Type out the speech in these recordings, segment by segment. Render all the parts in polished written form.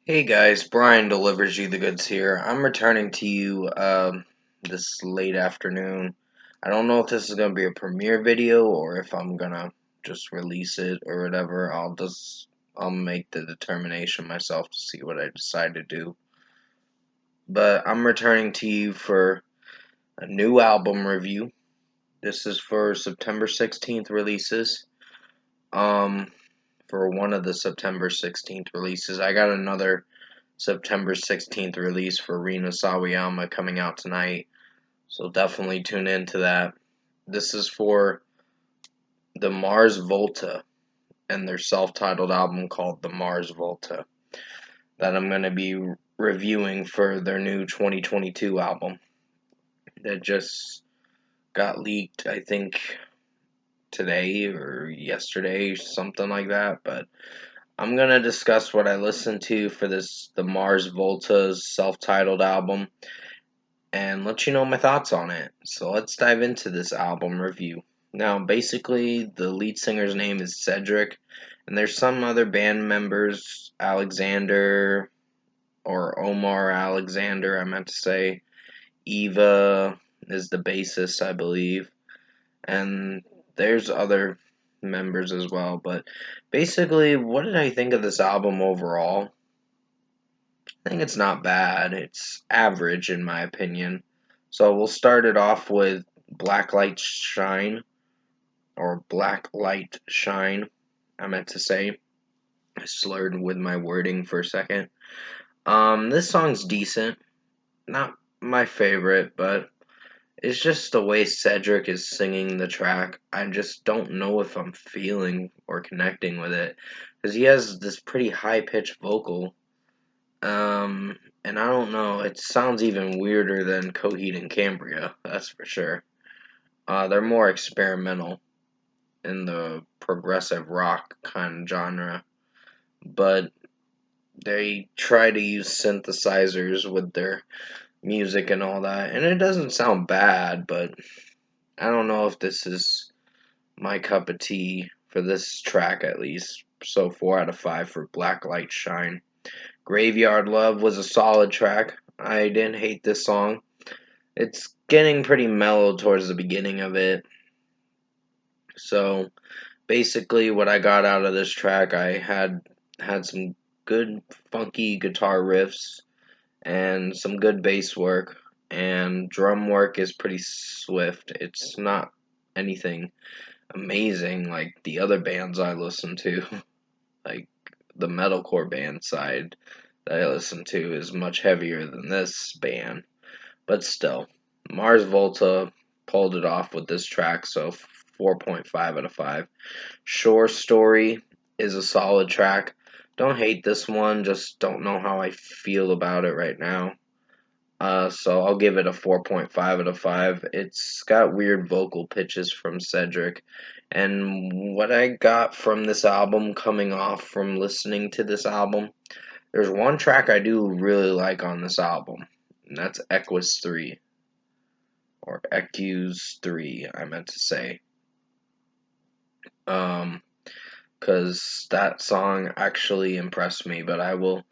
Hey guys, Brian delivers you the goods here. I'm returning to you this late afternoon. I don't know if this is gonna be a premiere video or if I'm gonna just release it or whatever. I'll make the determination myself to see what I decide to do. But I'm returning to you for a new album review. This is for September 16th releases. Um, for one of the September 16th releases, I got another September 16th release for Rina Sawayama coming out tonight, so definitely tune into that. This is for the Mars Volta and their self-titled album called The Mars Volta that I'm going to be reviewing for their new 2022 album that just got leaked, I think today or yesterday, something like that, but I'm going to discuss what I listened to for the Mars Volta's self-titled album and let you know my thoughts on it. So let's dive into this album review. Now, basically, the lead singer's name is Cedric, and there's some other band members, Alexander or Omar Alexander, I meant to say. Eva is the bassist, I believe, and there's other members as well. But basically, what did I think of this album overall? I think it's not bad. It's average in my opinion. So we'll start it off with Black Light Shine, or Black Light Shine, I meant to say. I slurred with my wording for a second. This song's decent. Not my favorite, but it's just the way Cedric is singing the track. I just don't know if I'm feeling or connecting with it. Because he has this pretty high pitched vocal. And I don't know, it sounds even weirder than Coheed and Cambria, that's for sure. They're more experimental in the progressive rock kind of genre, but they try to use synthesizers with their music and all that, and it doesn't sound bad, but I don't know if this is my cup of tea for this track at least. So 4 out of 5 for Black Light Shine. Graveyard Love was a solid track. I didn't hate this song. It's getting pretty mellow towards the beginning of it. So basically what I got out of this track, I had some good funky guitar riffs and some good bass work, and drum work is pretty swift. It's not anything amazing like the other bands I listen to. Like the metalcore band side that I listen to is much heavier than this band. But still, Mars Volta pulled it off with this track, so 4.5 out of 5. Shore Story is a solid track. Don't hate this one, just don't know how I feel about it right now. So I'll give it a 4.5 out of 5. It's got weird vocal pitches from Cedric. And what I got from this album, coming off from listening to this album, there's one track I do really like on this album, and that's Equus 3. Or Equus 3, I meant to say. Because that song actually impressed me, but I will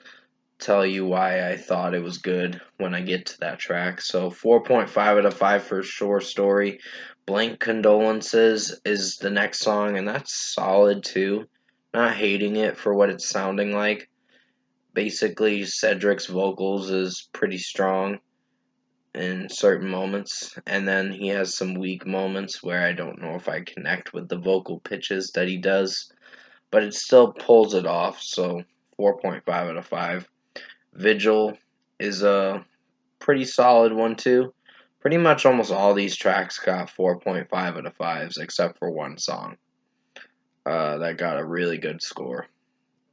tell you why I thought it was good when I get to that track. So 4.5 out of 5 for Shore Story. Blank Condolences is the next song, and that's solid too. Not hating it for what it's sounding like. Basically, Cedric's vocals is pretty strong in certain moments, and then he has some weak moments where I don't know if I connect with the vocal pitches that he does, but it still pulls it off, so 4.5 out of 5. Vigil is a pretty solid one too. Pretty much almost all these tracks got 4.5 out of 5s except for one song that got a really good score.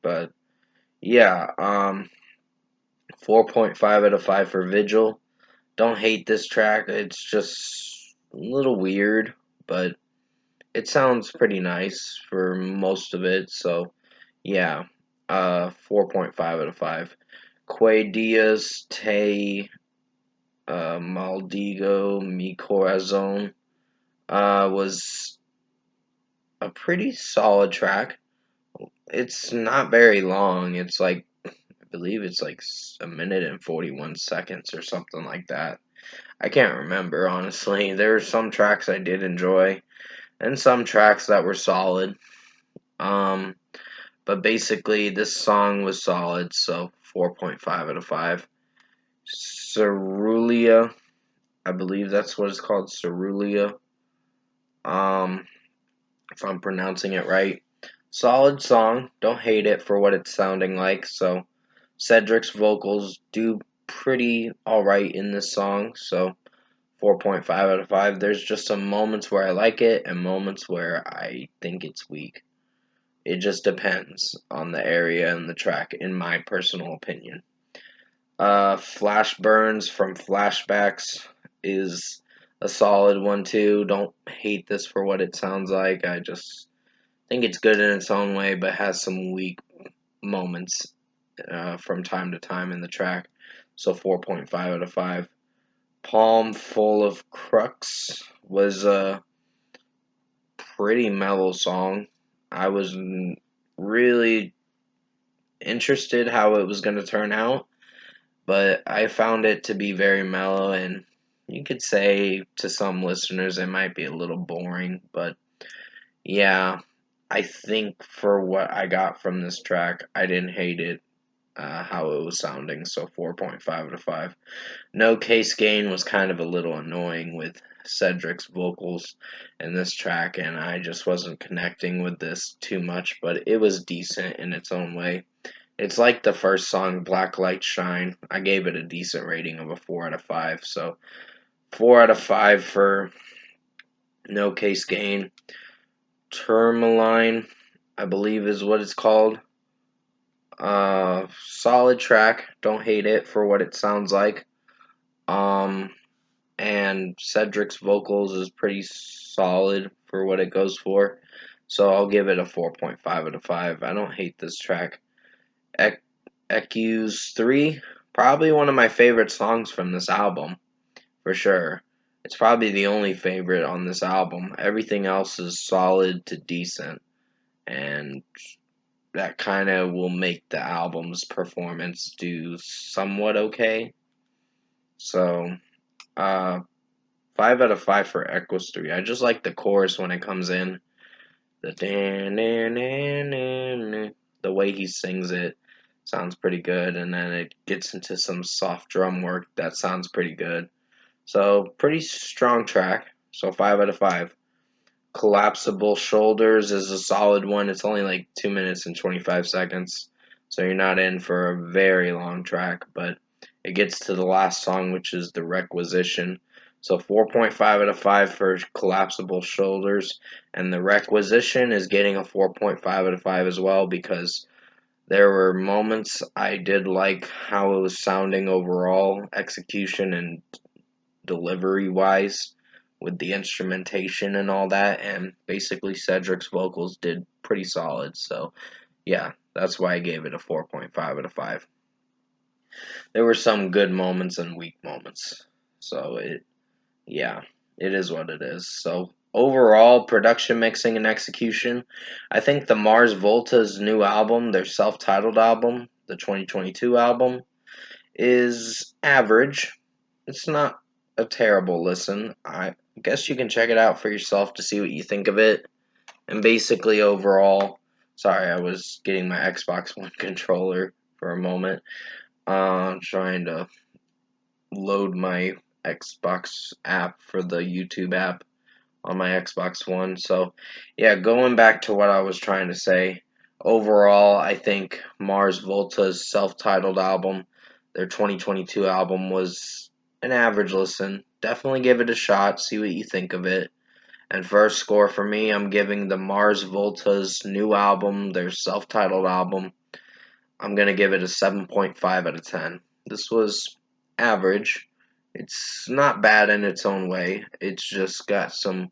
But yeah, 4.5 out of 5 for Vigil. Don't hate this track. It's just a little weird, but it sounds pretty nice for most of it. So, yeah, 4.5 out of 5. Que Diaz Te Maldigo Mi Corazon was a pretty solid track. It's not very long. It's like believe it's like a minute and 41 seconds or something like that. I can't remember, honestly. There were some tracks I did enjoy and some tracks that were solid. Um, but basically, this song was solid, so 4.5 out of 5. Cerulean, I believe that's what it's called, Cerulean. Um, if I'm pronouncing it right. Solid song. Don't hate it for what it's sounding like. So, Cedric's vocals do pretty alright in this song. So, 4.5 out of 5. There's just some moments where I like it and moments where I think it's weak. It just depends on the area and the track, in my personal opinion. Flash Burns from Flashbacks is a solid one too. Don't hate this for what it sounds like. I just think it's good in its own way, but has some weak moments from time to time in the track. So 4.5 out of 5. Palm Full of Crux was a pretty mellow song. I was really interested how it was going to turn out, but I found it to be very mellow, and you could say to some listeners it might be a little boring, but yeah, I think for what I got from this track, I didn't hate it. How it was sounding, so 4.5 out of 5. No Case Gain was kind of a little annoying with Cedric's vocals in this track, and I just wasn't connecting with this too much, but it was decent in its own way. It's like the first song, Black Light Shine. I gave it a decent rating of a 4 out of 5, so 4 out of 5 for No Case Gain. Tourmaline, I believe is what it's called. Solid track. Don't hate it for what it sounds like. Um, and Cedric's vocals is pretty solid for what it goes for. So I'll give it a 4.5 out of 5. I don't hate this track. EQ's 3, probably one of my favorite songs from this album, for sure. It's probably the only favorite on this album. Everything else is solid to decent, and that kind of will make the album's performance do somewhat okay. So, uh, 5 out of 5 for Equus 3. I just like the chorus when it comes in. The the way he sings it sounds pretty good, and then it gets into some soft drum work that sounds pretty good. So, pretty strong track. So, 5 out of 5. Collapsible Shoulders is a solid one. It's only like 2 minutes and 25 seconds, so you're not in for a very long track, but it gets to the last song, which is The Requisition. So 4.5 out of 5 for Collapsible Shoulders, and The Requisition is getting a 4.5 out of 5 as well, because there were moments I did like how it was sounding overall, execution and delivery wise, with the instrumentation and all that, and basically Cedric's vocals did pretty solid. So yeah, that's why I gave it a 4.5 out of 5. There were some good moments and weak moments. So yeah, it is what it is. So overall, production, mixing, and execution, I think the Mars Volta's new album, their self-titled album, the 2022 album, is average. It's not a terrible listen. I guess you can check it out for yourself to see what you think of it. And basically, overall, sorry, I was getting my Xbox One controller for a moment. Trying to load my Xbox app for the YouTube app on my Xbox One. So, yeah, going back to what I was trying to say. Overall, I think Mars Volta's self-titled album, their 2022 album, was an average listen. Definitely give it a shot, see what you think of it. And first score for me, I'm giving the Mars Volta's new album, their self-titled album, I'm going to give it a 7.5 out of 10. This was average. It's not bad in its own way. It's just got some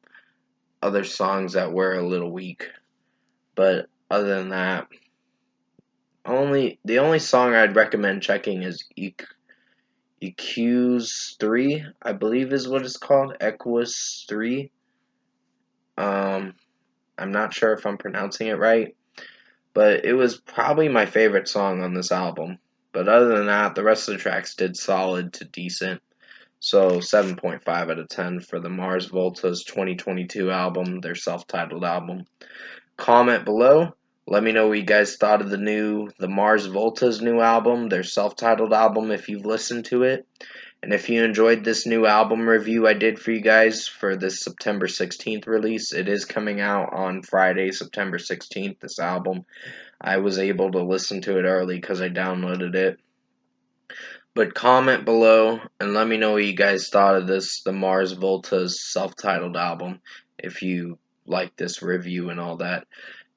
other songs that were a little weak. But other than that, the only song I'd recommend checking is EQ's 3, I believe is what it's called. Equus 3. Um, I'm not sure if I'm pronouncing it right, but it was probably my favorite song on this album. But other than that, the rest of the tracks did solid to decent. So 7.5 out of 10 for the Mars Volta's 2022 album, their self-titled album. Comment below. Let me know what you guys thought of the Mars Volta's new album, their self-titled album, if you've listened to it. And if you enjoyed this new album review I did for you guys for this September 16th release, it is coming out on Friday, September 16th, this album. I was able to listen to it early because I downloaded it. But comment below and let me know what you guys thought of the Mars Volta's self-titled album, if you like this review and all that.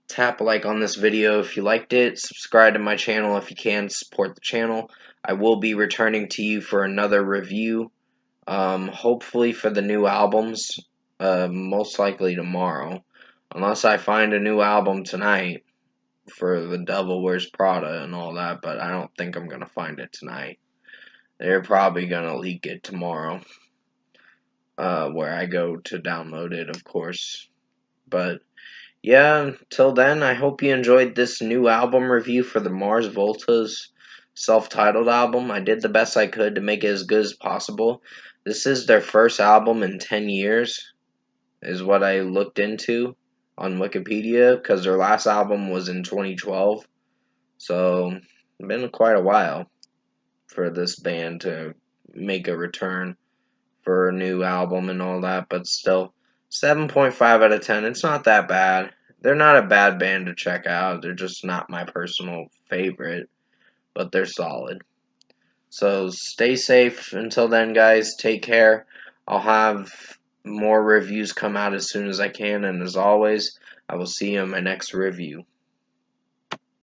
Tap a like on this video if you liked it. Subscribe to my channel if you can. Support the channel. I will be returning to you for another review. Hopefully for the new albums. Most likely tomorrow. Unless I find a new album tonight for The Devil Wears Prada and all that. But I don't think I'm going to find it tonight. They're probably going to leak it tomorrow. Where I go to download it, of course. But yeah, until then, I hope you enjoyed this new album review for the Mars Volta's self-titled album. I did the best I could to make it as good as possible. This is their first album in 10 years, is what I looked into on Wikipedia, because their last album was in 2012. So, it's been quite a while for this band to make a return for a new album and all that, but still, 7.5 out of 10. It's not that bad. They're not a bad band to check out. They're just not my personal favorite, but they're solid. So stay safe until then, guys. Take care. I'll have more reviews come out as soon as I can, and as always, I will see you in my next review.